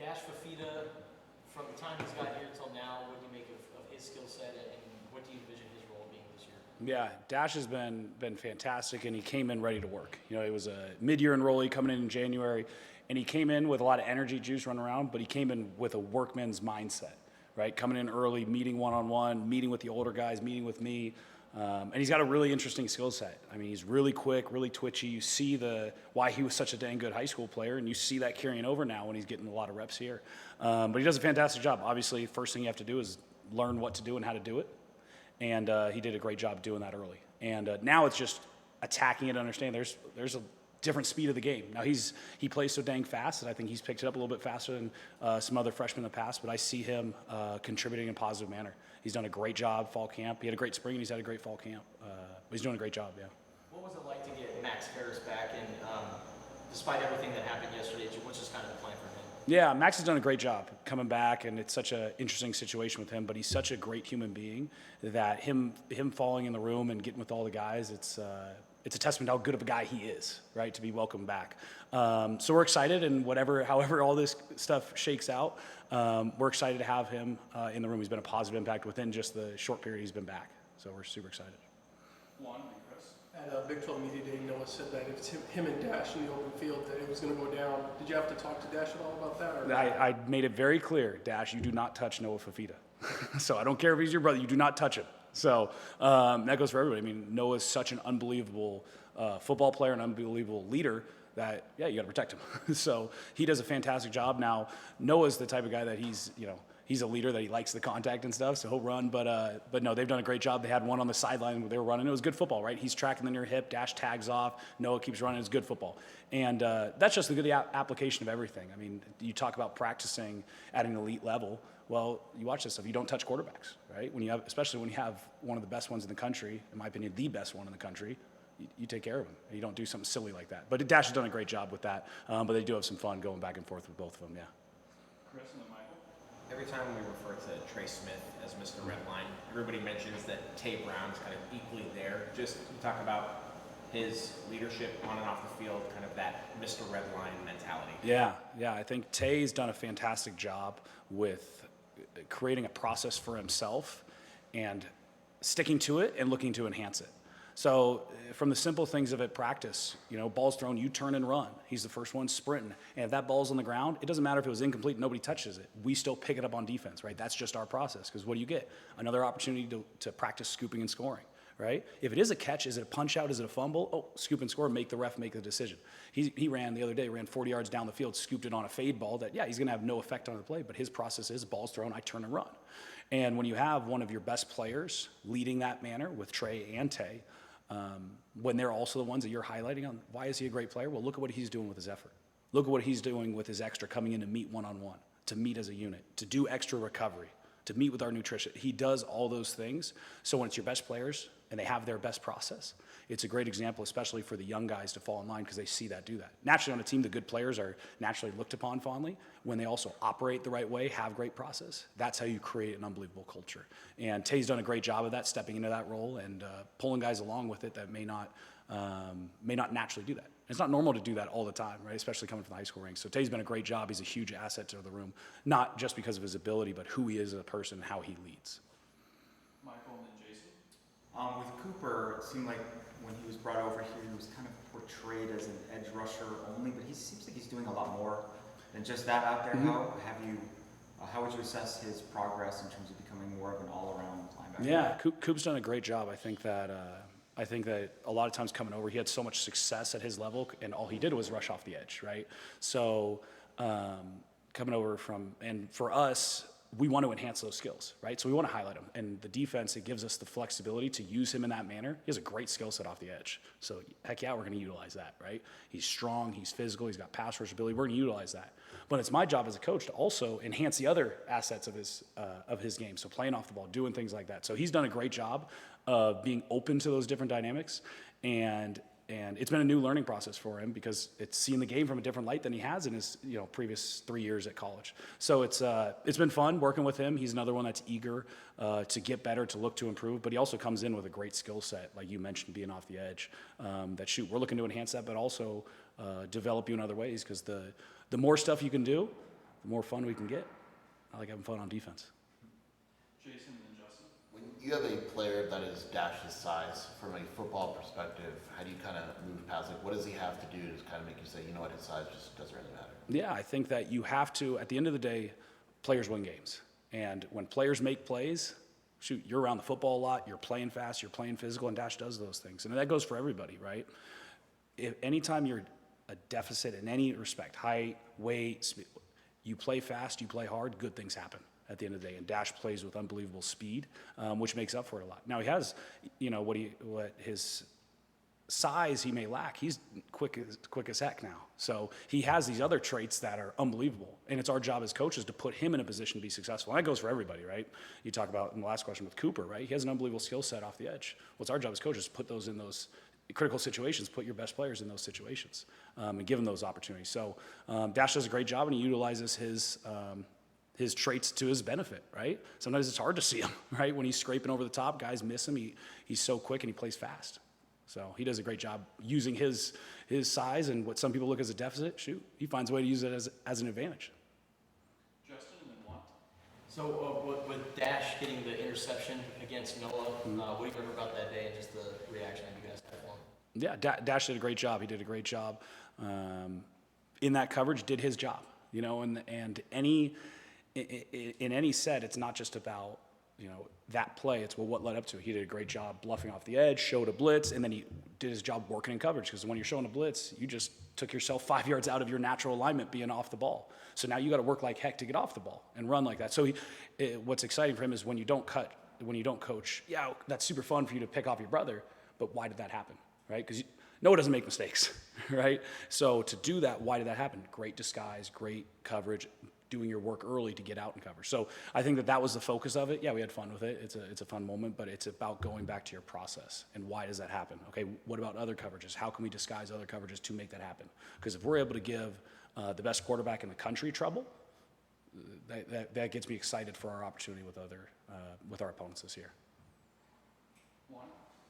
Dash Fafita, from the time he's got here until now, what do you make of his skill set, and what do you envision his role being this year? Yeah, Dash has been fantastic, and he came in ready to work. You know, he was a mid-year enrollee coming in January, and he came in with a lot of energy juice running around, but he came in with a workman's mindset, right? Coming in early, meeting one-on-one, meeting with the older guys, meeting with me. And he's got a really interesting skill set. I mean, he's really quick, really twitchy. You see why he was such a dang good high school player, and you see that carrying over now when he's getting a lot of reps here. But he does a fantastic job. Obviously, first thing you have to do is learn what to do and how to do it. And he did a great job doing that early. And now it's just attacking it and understanding there's a different speed of the game. Now he plays so dang fast that I think he's picked it up a little bit faster than some other freshmen in the past, but I see him contributing in a positive manner. He's done a great job fall camp. He had a great spring and he's had a great fall camp. He's doing a great job, yeah. What was it like to get Max Ferris back, and despite everything that happened yesterday, what's just kind of the plan for him? Yeah, Max has done a great job coming back, and it's such an interesting situation with him, but he's such a great human being that him falling in the room and getting with all the guys, it's a testament to how good of a guy he is, right, to be welcomed back. So we're excited, and however all this stuff shakes out, we're excited to have him in the room. He's been a positive impact within just the short period he's been back. So we're super excited. Juan and Chris. At Big 12 Media Day, Noah said that if it's him and Dash in the open field, that it was going to go down. Did you have to talk to Dash at all about that? Or? I made it very clear, Dash, you do not touch Noah Fafita. So I don't care if he's your brother, you do not touch him. So that goes for everybody. I mean, Noah's such an unbelievable football player, an unbelievable leader that, yeah, you got to protect him. So he does a fantastic job. Now, Noah's the type of guy that he's a leader, that he likes the contact and stuff, so he'll run. But no, they've done a great job. They had one on the sideline where they were running. It was good football, right? He's tracking the near hip, Dash tags off, Noah keeps running. It's good football. And that's just the good application of everything. I mean, you talk about practicing at an elite level. Well, you watch this stuff. You don't touch quarterbacks, right? Especially when you have one of the best ones in the country, in my opinion, the best one in the country, you take care of them. You don't do something silly like that. But Dash has done a great job with that. But they do have some fun going back and forth with both of them, yeah. Chris and then Michael. Every time we refer to Trey Smith as Mr. Redline, everybody mentions that Tay Brown's kind of equally there. Just talk about his leadership on and off the field, kind of that Mr. Redline mentality. Yeah. I think Tay's done a fantastic job with creating a process for himself and sticking to it and looking to enhance it. So from the simple things of it, practice, ball's thrown, you turn and run. He's the first one sprinting. And if that ball's on the ground, it doesn't matter if it was incomplete, nobody touches it. We still pick it up on defense, right? That's just our process, because what do you get? Another opportunity to practice scooping and scoring, right? If it is a catch, is it a punch out, is it a fumble? Oh, scoop and score, make the ref make the decision. He ran the other day, ran 40 yards down the field, scooped it on a fade ball that, yeah, he's gonna have no effect on the play, but his process is ball's thrown, I turn and run. And when you have one of your best players leading that manner with Trey and Tay, when they're also the ones that you're highlighting on, why is he a great player? Well, look at what he's doing with his effort. Look at what he's doing with his extra coming in to meet one-on-one, to meet as a unit, to do extra recovery, to meet with our nutrition. He does all those things. So when it's your best players and they have their best process, it's a great example, especially for the young guys to fall in line, because they see that do that. Naturally on a team, the good players are naturally looked upon fondly when they also operate the right way, have great process. That's how you create an unbelievable culture. And Tay's done a great job of that, stepping into that role and pulling guys along with it that may not naturally do that. It's not normal to do that all the time, right? Especially coming from the high school ranks. So Tay's been a great job. He's a huge asset to the room, not just because of his ability, but who he is as a person and how he leads. Michael and then Jason. With Cooper, it seemed like when he was brought over here, he was kind of portrayed as an edge rusher only, but he seems like he's doing a lot more than just that out there. Mm-hmm. How would you assess his progress in terms of becoming more of an all-around linebacker? Yeah, Coop's done a great job. I think that a lot of times coming over, he had so much success at his level, and all he did was rush off the edge, right? So coming over and for us, we want to enhance those skills, right? So we want to highlight him. And the defense, it gives us the flexibility to use him in that manner. He has a great skill set off the edge. So heck yeah, we're going to utilize that, right? He's strong, he's physical, he's got pass rush ability. We're going to utilize that. But it's my job as a coach to also enhance the other assets of his game. So playing off the ball, doing things like that. So he's done a great job of being open to those different dynamics. And it's been a new learning process for him, because it's seeing the game from a different light than he has in his previous 3 years at college. So it's been fun working with him. He's another one that's eager to get better, to look to improve, but he also comes in with a great skill set, like you mentioned, being off the edge. We're looking to enhance that, but also develop you in other ways, because the more stuff you can do, the more fun we can get. I like having fun on defense. Jason and Justin. When you have a player that is Dash's size, from a football perspective, how do you kind of move past it? What does he have to do to kind of make you say, you know what, his size just doesn't really matter? Yeah, I think that you have to, at the end of the day, players win games. And when players make plays, shoot, you're around the football a lot, you're playing fast, you're playing physical, and Dash does those things. And that goes for everybody, right? If anytime you're a deficit in any respect, height, weight, speed, you play fast, you play hard, good things happen at the end of the day. And Dash plays with unbelievable speed, which makes up for it a lot. Now he has, what his size he may lack. He's quick as heck now. So he has these other traits that are unbelievable. And it's our job as coaches to put him in a position to be successful. And that goes for everybody, right? You talk about in the last question with Cooper, right? He has an unbelievable skill set off the edge. Well, it's our job as coaches to put those in those critical situations, put your best players in those situations, and give them those opportunities. So Dash does a great job, and he utilizes his traits to his benefit, right? Sometimes it's hard to see him, right? When he's scraping over the top, guys miss him. He's so quick and he plays fast. So he does a great job using his size and what some people look as a deficit. Shoot, he finds a way to use it as an advantage. Justin and then Watt. So with Dash getting the interception against Noah, what do you remember about that day and just the reaction that you guys had for him? Yeah, Dash did a great job. He did a great job in that coverage, did his job, and in any set, it's not just about, that play. It's what led up to it. He did a great job bluffing off the edge, showed a blitz, and then he did his job working in coverage, because when you're showing a blitz, you just took yourself 5 yards out of your natural alignment being off the ball. So now you got to work like heck to get off the ball and run like that. So what's exciting for him is when you don't coach, yeah, that's super fun for you to pick off your brother, but why did that happen, right? Because Noah doesn't make mistakes, right? So to do that, why did that happen? Great disguise, great coverage, doing your work early to get out and cover. So I think that was the focus of it. Yeah, we had fun with it. It's a fun moment, but it's about going back to your process and why does that happen? Okay, what about other coverages? How can we disguise other coverages to make that happen? Because if we're able to give the best quarterback in the country trouble, that gets me excited for our opportunity with our opponents this year. Juan.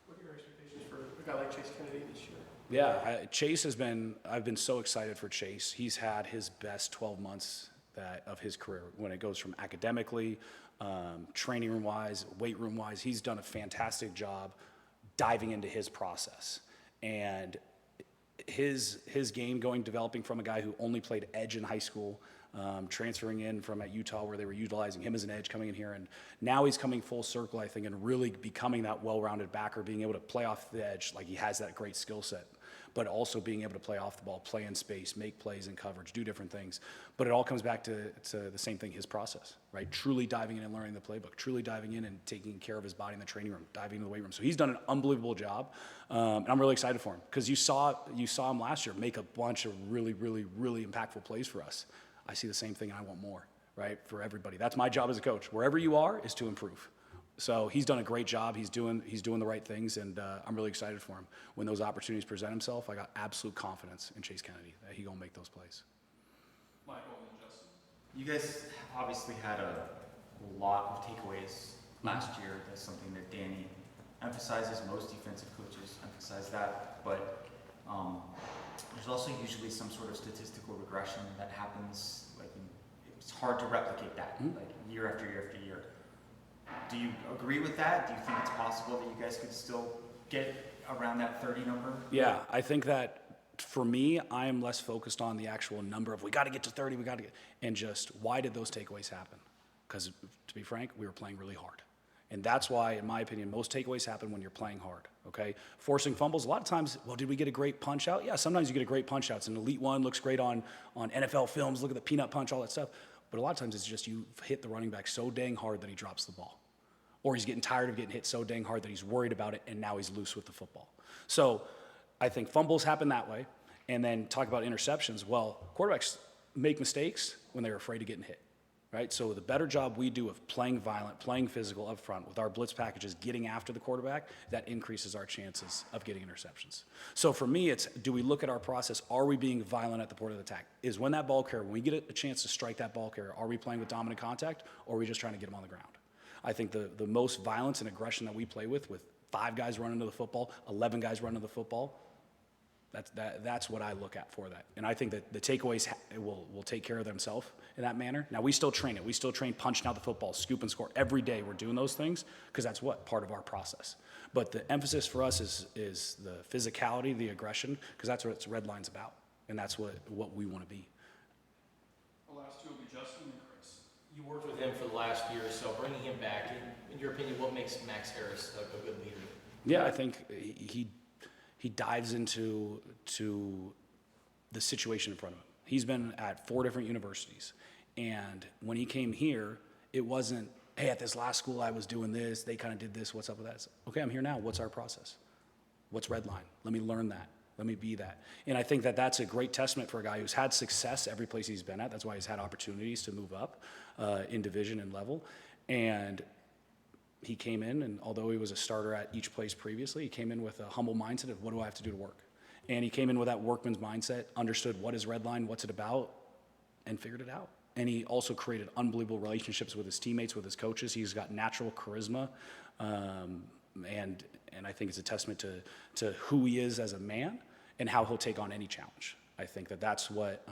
What are your expectations for a guy like Chase Kennedy this year? Yeah, Chase I've been so excited for Chase. He's had his best 12 months of his career when it goes from academically, training room wise, weight room wise. He's done a fantastic job diving into his process, and his game developing from a guy who only played edge in high school, transferring in from at Utah where they were utilizing him as an edge, coming in here, and now he's coming full circle, I think, and really becoming that well-rounded backer, being able to play off the edge. Like, he has that great skill set, but also being able to play off the ball, play in space, make plays in coverage, do different things. But it all comes back to the same thing, his process, right? Truly diving in and learning the playbook, truly diving in and taking care of his body in the training room, diving into the weight room. So he's done an unbelievable job, and I'm really excited for him, because you saw him last year make a bunch of really, really, really impactful plays for us. I see the same thing, and I want more, right, for everybody. That's my job as a coach. Wherever you are is to improve. So he's done a great job. He's doing the right things, and I'm really excited for him. When those opportunities present themselves, I got absolute confidence in Chase Kennedy that he's going to make those plays. Michael and Justin. You guys obviously had a lot of takeaways last year. That's something that Danny emphasizes. Most defensive coaches emphasize that. But there's also usually some sort of statistical regression that happens. Like, it's hard to replicate that, like year after year after year. Do you agree with that? Do you think it's possible that you guys could still get around that 30 number? Yeah, I think that for me, I am less focused on the actual number of we got to get to 30, and just why did those takeaways happen? Because to be frank, we were playing really hard. And that's why, in my opinion, most takeaways happen when you're playing hard, okay? Forcing fumbles, a lot of times, well, did we get a great punch out? Yeah, sometimes you get a great punch out. It's an elite one, looks great on NFL films, look at the peanut punch, all that stuff. But a lot of times it's just you hit the running back so dang hard that he drops the ball. Or he's getting tired of getting hit so dang hard that he's worried about it, and now he's loose with the football. So I think fumbles happen that way. And then talk about interceptions. Well, quarterbacks make mistakes when they're afraid of getting hit, right? So the better job we do of playing violent, playing physical up front with our blitz packages, getting after the quarterback, that increases our chances of getting interceptions. So for me, it's, do we look at our process? Are we being violent at the point of the attack? Is when that ball carrier, when we get a chance to strike that ball carrier, are we playing with dominant contact, or are we just trying to get him on the ground? I think the most violence and aggression that we play with 5 guys running to the football, 11 guys running to the football, That's what I look at for that. And I think that the takeaways will take care of themselves in that manner. Now, we still train it. We still train punching out the football, scoop and score. Every day we're doing those things because that's what part of our process. But the emphasis for us is the physicality, the aggression, because that's what Red Line's about. And that's what we want to be. The last two will be Justin and Chris. You worked with him for the last year or so, bringing him back. In your opinion, what makes Max Ferris a good leader? Yeah, I think he dives into the situation in front of him. He's been at 4 different universities. And when he came here, it wasn't, hey, at this last school I was doing this, they kind of did this, what's up with that? It's, okay, I'm here now, what's our process? What's Red Line? Let me learn that. Let me be that. And I think that that's a great testament for a guy who's had success every place he's been at. That's why he's had opportunities to move up in division and level. And he came in, and although he was a starter at each place previously, he came in with a humble mindset of what do I have to do to work? And he came in with that workman's mindset, understood what is Red Line, what's it about, and figured it out. And he also created unbelievable relationships with his teammates, with his coaches. He's got natural charisma, and I think it's a testament to who he is as a man and how he'll take on any challenge. I think that that's what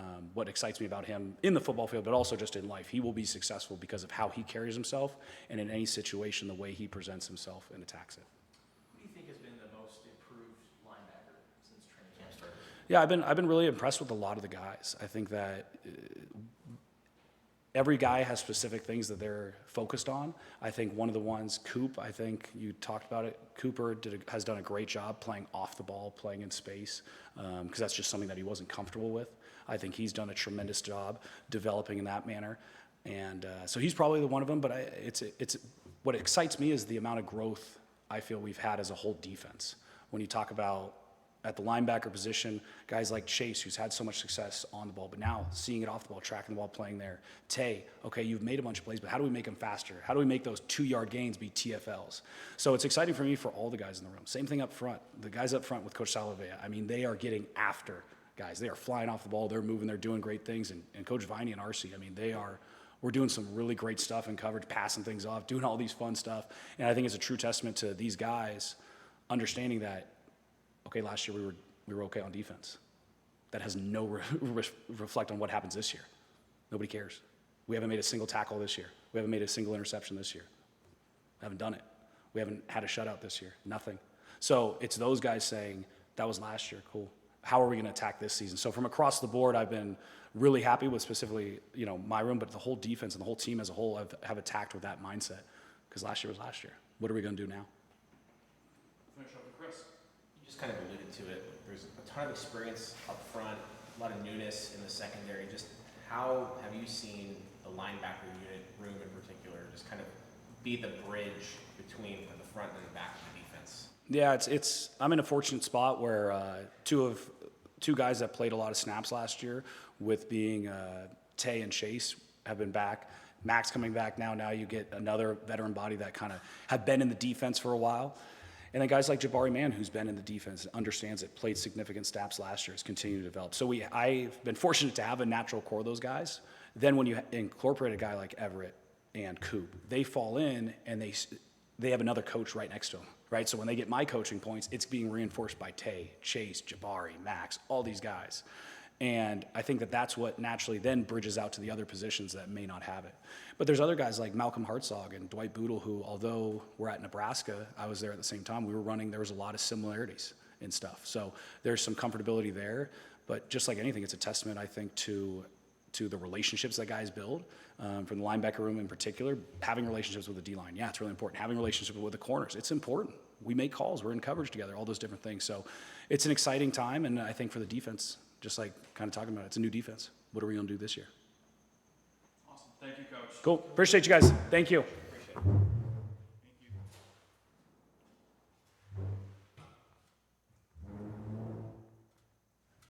excites me about him in the football field, but also just in life. He will be successful because of how he carries himself, and in any situation, the way he presents himself and attacks it. Who do you think has been the most improved linebacker since training camp started? Yeah, I've been really impressed with a lot of the guys. I think that every guy has specific things that they're focused on. I think one of the ones, Coop, I think you talked about it. Cooper has done a great job playing off the ball, playing in space, because that's just something that he wasn't comfortable with. I think he's done a tremendous job developing in that manner. And so he's probably the one of them, but it's what excites me is the amount of growth I feel we've had as a whole defense. When you talk about at the linebacker position, guys like Chase, who's had so much success on the ball, but now seeing it off the ball, tracking the ball, playing there. Tay, okay, you've made a bunch of plays, but how do we make them faster? How do we make those 2-yard gains be TFLs? So it's exciting for me for all the guys in the room. Same thing up front. The guys up front with Coach Salavea, I mean, they are getting after guys. They are flying off the ball. They're moving. They're doing great things. And Coach Viney and RC, I mean, we're doing some really great stuff in coverage, passing things off, doing all these fun stuff. And I think it's a true testament to these guys understanding that, okay, last year we were okay on defense. That has no reflect on what happens this year. Nobody cares. We haven't made a single tackle this year. We haven't made a single interception this year. We haven't done it. We haven't had a shutout this year. Nothing. So it's those guys saying, that was last year, cool. How are we going to attack this season? So from across the board, I've been really happy with specifically, my room, but the whole defense and the whole team as a whole have attacked with that mindset. Because last year was last year. What are we going to do now? Finish up with Chris. You just kind of alluded to it. There's a ton of experience up front, a lot of newness in the secondary. Just how have you seen the linebacker unit room in particular just kind of be the bridge between the front and the back of the defense? Yeah, I'm in a fortunate spot where two guys that played a lot of snaps last year, with being Tay and Chase, have been back. Max coming back now. Now you get another veteran body that kind of have been in the defense for a while. And then guys like Jabari Mann, who's been in the defense, understands it, played significant snaps last year, has continued to develop. So I've been fortunate to have a natural core of those guys. Then when you incorporate a guy like Everett and Coop, they fall in and they have another coach right next to them, right? So when they get my coaching points, it's being reinforced by Tay, Chase, Jabari, Max, all these guys. And I think that that's what naturally then bridges out to the other positions that may not have it. But there's other guys like Malcolm Hartzog and Dwight Boodle who, although we're at Nebraska, I was there at the same time, there was a lot of similarities in stuff. So there's some comfortability there. But just like anything, it's a testament, I think, to the relationships that guys build, from the linebacker room in particular, having relationships with the D-line. Yeah, it's really important. Having relationships with the corners, it's important. We make calls, we're in coverage together, all those different things. So it's an exciting time, and I think for the defense, just like kind of talking about it, it's a new defense. What are we going to do this year? Awesome. Thank you, Coach. Cool. Appreciate you guys. Thank you.